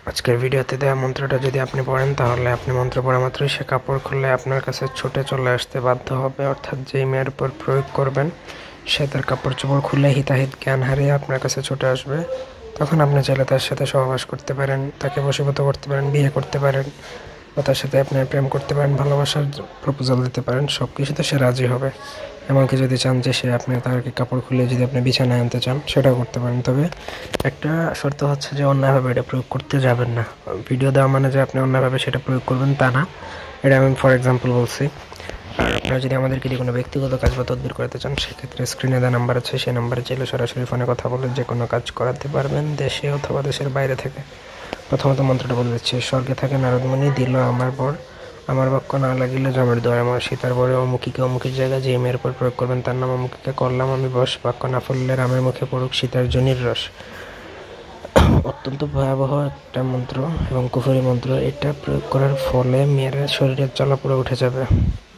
আজকের ভিডিওতে দেওয়া মন্ত্রটা যদি আপনি পড়েন তাহলে আপনি মন্ত্র পড়া মাত্রই সে কাপড় খুললে আপনার কাছে ছুটে চলে আসতে বাধ্য হবে। অর্থাৎ যেই মেয়ের উপর প্রয়োগ করবেন সে তার কাপড় চোপড় খুলে হিতাহিত জ্ঞান হারিয়ে আপনার কাছে ছুটে আসবে। তখন আপনি চাইলে তার সাথে সহবাস করতে পারেন, তাকে বশীভূত করতে পারেন, বিয়ে করতে পারেন, বা তার সাথে আপনার প্রেম করতে পারেন, ভালোবাসার প্রপোজাল দিতে পারেন। সব কিছুতে সে রাজি হবে। এমনকি যদি চান যে সে আপনি তাকে কাপড় খুলে যদি আপনি বিছানায় আনতে চান সেটাও করতে পারেন। তবে একটা শর্ত হচ্ছে যে অন্যায়ভাবে এটা প্রয়োগ করতে যাবেন না। ভিডিও দেওয়া মানে যে আপনি অন্যায়ভাবে সেটা প্রয়োগ করবেন তা না, এটা আমি ফর এক্সাম্পল বলছি। আর আপনারা যদি আমাদেরকে দিয়ে কোনো ব্যক্তিগত কাজ বা তদবির করাতে চান সেক্ষেত্রে স্ক্রিনে দেওয়া নাম্বার আছে, সেই নাম্বারে চাইলে সরাসরি ফোনে কথা বলে যে কোনো কাজ করাতে পারবেন, দেশে অথবা দেশের বাইরে থেকে। প্রথমত মন্ত্রটা বলে দিচ্ছি। স্বর্গে থাকে নারদমণি, দিল আমার বর, আমার বাক্য না লাগিলে জমের দোয়ার আমার। সীতার বরে অমুকিকে অমুকের জায়গায় যে মেয়ের উপর প্রয়োগ করবেন তার নাম অমুকিকে করলাম আমি বশ। বাক্য না ফললে রামের মুখে পড়ুক সীতার জনির রস। অত্যন্ত ভয়াবহ একটা মন্ত্র এবং কুফরি মন্ত্র। এটা প্রয়োগ করার ফলে মেয়ের শরীরের জ্বালা পুরো উঠে যাবে।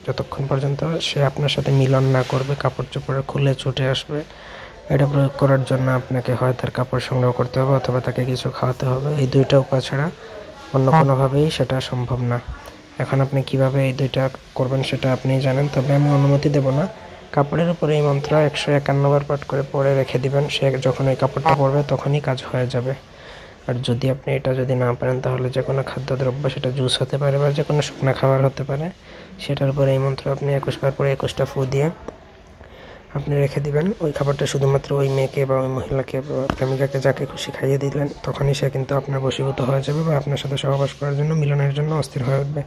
যতক্ষণ পর্যন্ত সে আপনার সাথে মিলন না করবে, কাপড় চোপড়ে খুলে ছুটে আসবে। এটা প্রয়োগ করার জন্য আপনাকে হয় তার কাপড় সংগ্রহ করতে হবে অথবা তাকে কিছু খাওয়াতে হবে। এই দুইটা উপায় ছাড়া অন্য কোনোভাবেই সেটা সম্ভব না। এখন আপনি কিভাবে এই দুইটা করবেন সেটা আপনি জানেন, তবে আমি অনুমতি দেব না। কাপড়ের উপরে এই মন্ত্র 151 বার পাঠ করে পরে রেখে দিবেন। সে যখন এই কাপড়টা পরবে তখনই কাজ হয়ে যাবে। আর যদি আপনি এটা যদি না পারেন তাহলে যে কোনো খাদ্যদ্রব্য, সেটা জুস হতে পারে বা যে কোনো শুকনো খাবার হতে পারে, সেটার উপরে এই মন্ত্র আপনি 21 বার পরে 21টা ফু দিয়ে আপনি রেখে দিবেন। ওই খাবারটা শুধুমাত্র ওই মেয়েকে বা ওই মহিলাকে বা প্রেমিকাকে যাকে খুশি খাইয়ে দিলেন, তখনই সে কিন্তু আপনার বশীভূত হয়ে যাবে বা আপনার সাথে সহবাস করার জন্য, মিলনের জন্য অস্থির হয়ে উঠবে।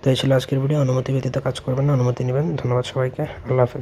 তো এই ছিল আজকের ভিডিও। অনুমতি ব্যতীত কাজ করবেন না, অনুমতি নেবেন। ধন্যবাদ সবাইকে। আল্লাহ হাফেজ।